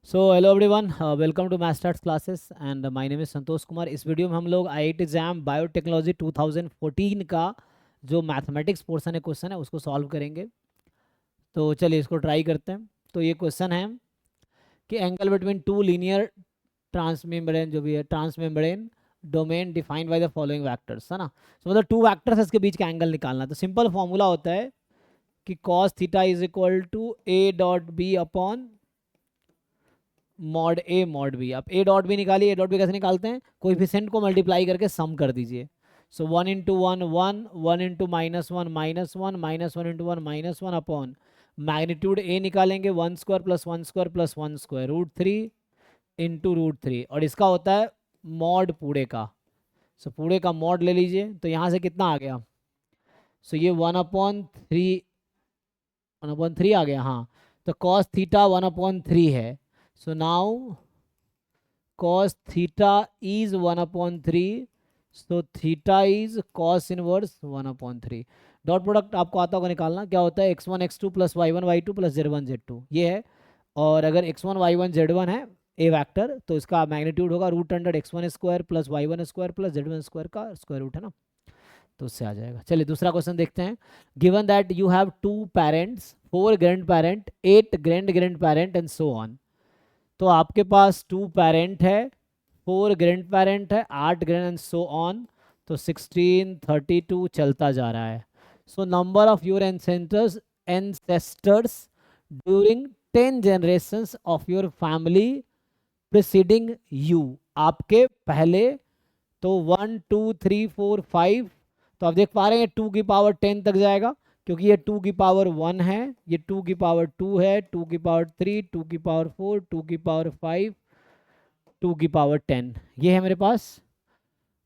So hello everyone, welcome to math stars classes and my name is Santosh Kumar. इस video में हम लोग IIT exam biotechnology 2014 का जो मैथमेटिक्स पोर्शन है क्वेश्चन है उसको सॉल्व करेंगे। तो चलिए इसको ट्राई करते हैं। तो ये क्वेश्चन है कि angle between two linear transmembrane जो भी है transmembrane domain defined by the following vectors, है ना। तो मतलब टू वैक्टर्स इसके बीच का एंगल निकालना। तो सिंपल फॉर्मूला होता है कि cos theta is equal to A dot B upon mod A mod B. अब ए डॉट बी निकालिए। ए डॉट बी कैसे निकालते हैं? कोएफिशिएंट को मल्टीप्लाई करके सम कर दीजिए। So one into one one, one into minus one minus one, minus one into one minus one upon magnitude a निकालेंगे one square plus one square plus one square root three into root three, और इसका होता है mod पूरे का। सो पूरे का mod ले लीजिए। तो यहाँ से कितना आ गया? सो ये वन अपॉन थ्री आ गया। हाँ, तो cos theta one upon three है। So now cos theta is 1 upon 3, so theta is cos inverse 1 upon 3। Dot product आपको आता होगा निकालना, क्या होता है x1 x2 plus y1 y2 plus z1 z2 ये है। और अगर x1 y1 z1 है ए वैक्टर, तो इसका मैग्नीट्यूड होगा root under x1 square plus y1 square plus z1 square का स्क्वायर रूट, है ना। तो उससे आ जाएगा। चलिए दूसरा क्वेश्चन देखते हैं। Given that you have two parents, four grand parent, eight grand grand parent and so on. तो आपके पास टू पेरेंट है, फोर ग्रैंड पेरेंट है, आठ ग्रैंड एंड सो ऑन। तो 1632 चलता जा रहा है। So number of your ancestors during 10 generations of your family preceding you. आपके पहले तो 1 2 3 4 5, तो आप देख पा रहे हैं 2 की पावर 10 तक जाएगा, क्योंकि ये 2 की पावर 1 है, ये 2 की पावर 2 है, 2 की पावर 3, 2 की पावर 4, 2 की पावर 5, 2 की पावर 10, ये है मेरे पास।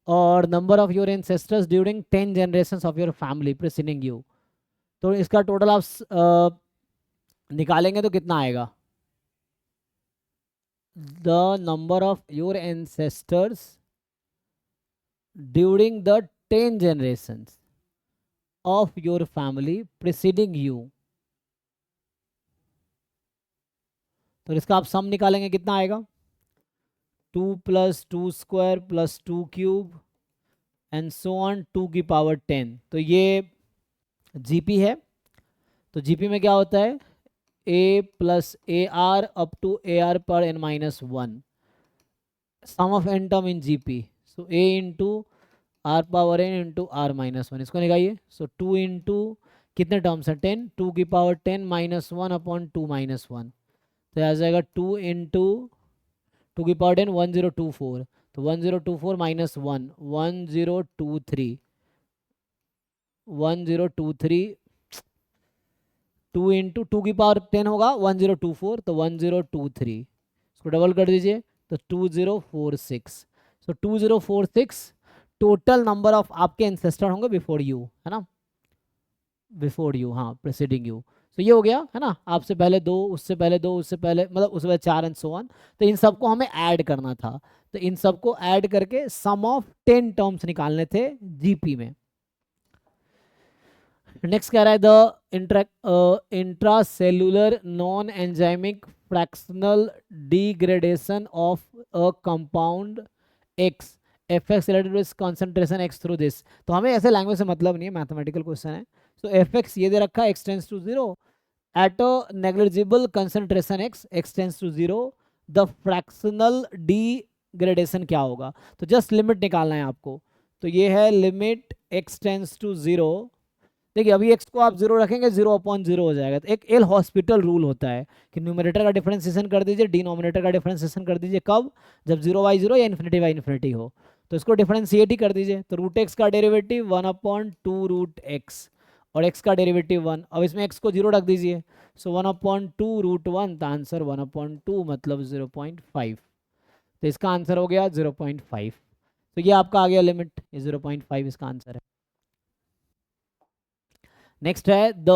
और number of your ancestors during 10 generations of your family preceding you. तो इसका टोटल आप निकालेंगे तो कितना आएगा? The number of your ancestors during the 10 generations of your family preceding you। तो इसका आप सम निकालेंगे, कितना आएगा? 2 plus two square plus two cube and so on 2 की पावर 10। तो ये जीपी है। तो जीपी में क्या होता है? A plus a r up to a r पर n minus one, sum of n term in GP. So a into r power n into r minus one, इसको निकालिए। सो टू इंटू कितने terms हैं? 10, 2 की power 10 minus one upon two minus one, तो आ जाएगा 2 into 2 की power 10 1024। तो 1024 माइनस वन 1023, 1023, 2 इंटू 2 की पावर 10 होगा 1024, तो 1023, इसको डबल कर दीजिए तो 2046। सो 2046 टोटल नंबर ऑफ आपके एंसेस्टर होंगे बिफोर यू, है ना, बिफोर यू, हाँ प्रेसिडिंग यू। तो ये हो गया, है ना। आपसे पहले दो, उससे पहले दो, उससे पहले, मतलब उससे पहले चार एंड सो ऑन। तो इन सबको हमें ऐड करना था। तो इन सबको ऐड करके सम ऑफ 10 टर्म्स निकालने थे जीपी में। नेक्स्ट कह रहा है the intracellular non enzymatic fractional degradation of a compound x f x related to concentration x through this. तो हमें ऐसे लैंग्वेज से मतलब नहीं है, मैथमेटिकल क्वेश्चन है। तो एफ एक्स ये दे रखा है, x tends to zero, at a negligible concentration x, x tends to zero, the fractional degradation क्या होगा? तो जस्ट लिमिट निकालना है आपको। तो ये है limit x tends to zero. देखिए अभी एक्स को आप जीरो रखेंगे, जीरो अपॉन जीरो हो जाएगा। तो एक एल हॉस्पिटल रूल होता है कि न्यूमरेटर का डिफरेंशिएशन कर दीजिए, डिनोमिनेटर का डिफरेंशिएशन कर दीजिए। कब? जब जीरो बाई जीरो या इन्फिनिटी बाई इन्फिनिटी हो। तो इसको डिफरेंशिएट ही कर दीजिए। तो रूट एक्स का derivative one upon two root x, और एक्स का डेरिवेटिव वन। अब इसमें एक्स को जीरो रख दीजिए। So one upon two root one, तो आंसर वन अपॉन टू मतलब 0.5। तो इसका आंसर हो गया 0.5। तो ये आपका आ गया लिमिट, ये 0.5 इसका आंसर है। नेक्स्ट है the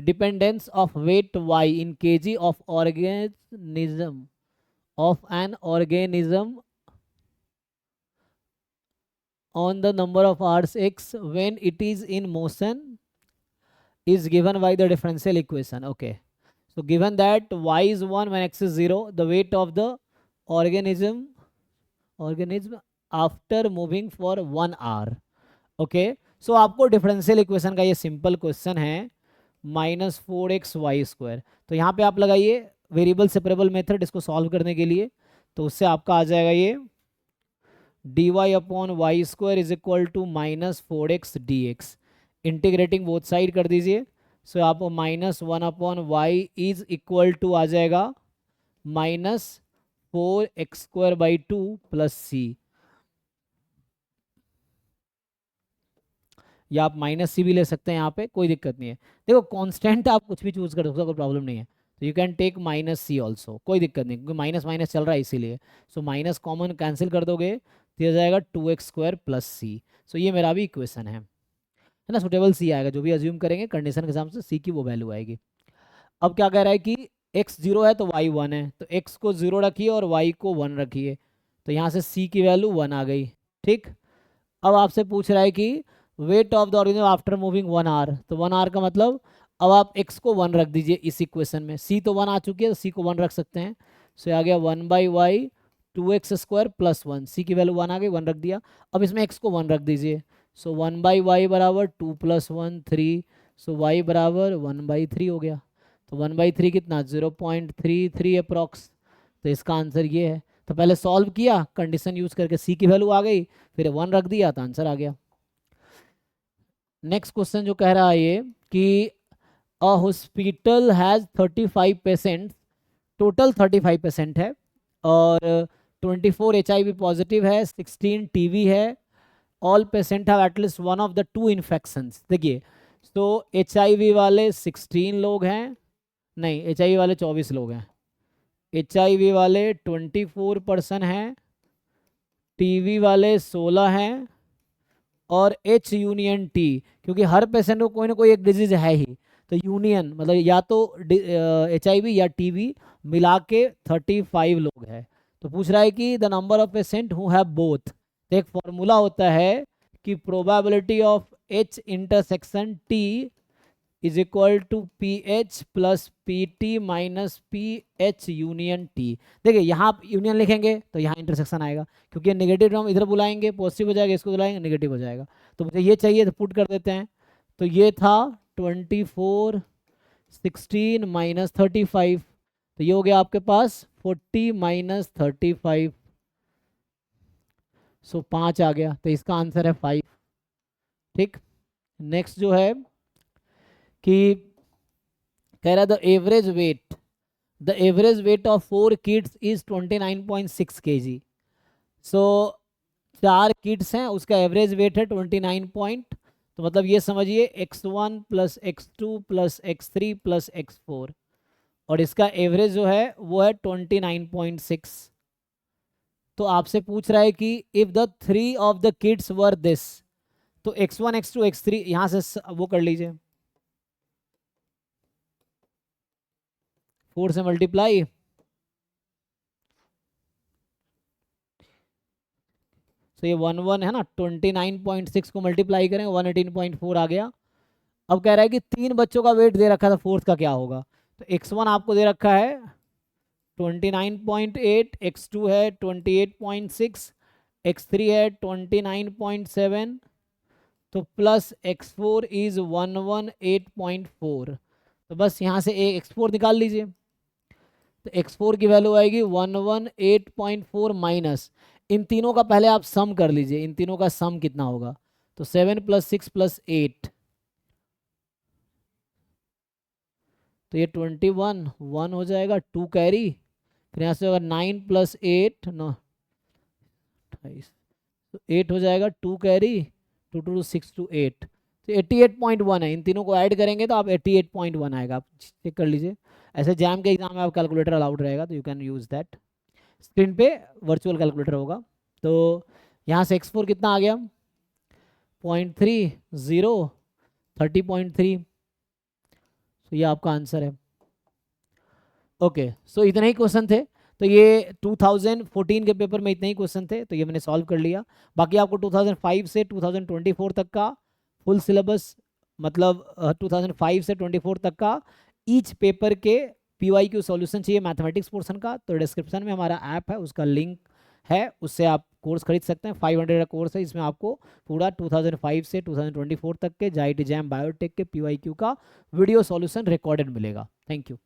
dependence of weight y in KG of organism of an organism on the number of hours x when it is in motion is given by the differential equation. Okay, So given that y is 1 when x is 0, the weight of the organism after moving for 1 hour. Okay, सो आपको differential equation का ये simple question है -4xy²। तो यहाँ पे आप लगाइए variable separable method इसको सॉल्व करने के लिए। तो उससे आपका आ जाएगा ये dy/y² is equal to -4x dx। Integrating both side कर दीजिए। सो आप -1/y इज इक्वल टू आ जाएगा -4x²/2 प्लस सी, या आप -c भी ले सकते हैं, यहाँ पे कोई दिक्कत नहीं है। देखो कांस्टेंट आप कुछ भी चूज कर सकते हो, कोई प्रॉब्लम नहीं है। तो you can take -c also, कोई दिक्कत नहीं, क्योंकि माइनस माइनस चल रहा है इसीलिए। सो माइनस कॉमन कैंसिल कर दोगे तो ये जाएगा 2x² प्लस सी। सो ये मेरा भी इक्वेशन है ना, सुटेबल सी आएगा। जो भी अज्यूम करेंगे कंडीशन के हिसाब से सी की वो वैल्यू आएगी। अब क्या कह रहा है कि x 0 है तो y 1 है, तो x को 0 रखिए और y को 1 रखिए। तो यहाँ से c की वैल्यू 1 आ गई। ठीक, अब आपसे पूछ रहा है कि weight of the organism after moving 1 hour. तो 1 आवर का मतलब अब आप x को 1 रख दीजिए इस इक्वेशन में। c तो 1 आ चुकी है तो c को 1 रख सकते हैं। सो आ गया 1/y 2x² प्लस 1, c की वैल्यू 1 आ गई, 1 रख दिया। अब इसमें x को 1 रख दीजिए। सो 1/y बराबर 2 + 1 3। सो y बराबर 1/3 हो गया। तो 1/3 कितना 0.33 अप्रॉक्स। तो इसका आंसर ये है। तो पहले सॉल्व किया कंडीशन यूज करके, c की वैल्यू आ गई, फिर 1 रख दिया तो आंसर आ गया। नेक्स्ट क्वेश्चन जो कह रहा है ये कि अ hospital has 35 patient, total 35 patient है, और 24 HIV पॉजिटिव है, 16 TB है, all patient have at least one of the two infections. देखिए, तो HIV वाले 16 लोग हैं, नहीं HIV वाले 24 लोग हैं, HIV वाले 24 पर्सन हैं, TB वाले 16 हैं, और H यूनियन T, क्योंकि हर पेशेंट को कोई ना कोई एक डिजीज है ही, तो यूनियन मतलब या तो HIV या TB मिला के 35 लोग हैं। तो पूछ रहा है कि the number of patient who have both. तो एक फॉर्मूला होता है कि probability of H intersection T is equal to PH plus PT minus PH union T। देखिए यहाँ आप यूनियन लिखेंगे तो यहाँ इंटरसेक्शन आएगा, क्योंकि नेगेटिव टर्म इधर बुलाएंगे पॉजिटिव हो जाएगा, इसको बुलाएंगे नेगेटिव हो जाएगा। तो मुझे ये चाहिए तो पुट कर देते हैं। तो ये था 24 16 माइनस 35, तो ये हो गया आपके पास 40 माइनस 35। सो 5 आ गया, तो इसका आंसर है 5। ठीक, नेक्स्ट जो है कि कह रहा the average weight of 4 kids is 29.6 kg। So 4 kids हैं, उसका एवरेज वेट है 29 पॉइंट, तो मतलब ये समझिए x1 plus x2 plus x3 plus x4, और इसका एवरेज जो है वो है 29.6। तो आपसे पूछ रहा है कि if the 3 of the kids were this, तो x1 x2 x3 यहाँ से वो कर लीजिए, 4 से मल्टीप्लाई, तो ये 1 है ना, 29.6 को मल्टीप्लाई करें 118.4 आ गया। अब कह रहा है कि 3 बच्चों का वेट दे रखा था, फोर्थ का क्या होगा। तो x1 आपको दे रखा है 29.8, x2 है 28.6, x3 है 29.7, तो प्लस x4 इज 118.4। तो बस यहाँ से x4 निकाल लीजिए। तो x4 की वैल्यू आएगी 118.4 माइनस, इन तीनों का पहले आप सम कर लीजिए, इन तीनों का सम कितना होगा। तो 7 + 6 + 8, तो ये 21 1 हो जाएगा, 2 कैरी, फिर यहाँ से होगा 9 + 8 9 28, तो 8 हो जाएगा, 2 कैरी, 2 2 6 2 8, तो 88.1 है। इन तीनों को ऐड करेंगे तो आप 88.1 आएगा, आप चेक कर लीजिए। ऐसे जैम के एग्जाम में आप कैलकुलेटर अलाउड रहेगा तो you can use that, screen पे वर्चुअल कैलकुलेटर होगा। तो यहाँ से x4 कितना आ गया 0.30 30.3, तो ये आपका आंसर है। ओके, सो इतने ही क्वेश्चन थे। तो ये 2014 के पेपर में इतने ही क्वेश्चन थे, तो ये मैंने सॉल्व कर लिया। बाकी आपको 2005 से 2024 तक का फुल सिलेबस, मतलब 2005 से 24 तक का ईच पेपर के PYQ सॉल्यूशन चाहिए मैथमेटिक्स पोर्शन का, तो डिस्क्रिप्शन में हमारा ऐप है, उसका लिंक है, उससे आप कोर्स खरीद सकते हैं। 500 का कोर्स है, इसमें आपको पूरा 2005 से 2024 तक के JIT JAM बायोटेक के PYQ का वीडियो सॉल्यूशन रिकॉर्डेड मिलेगा। Thank you.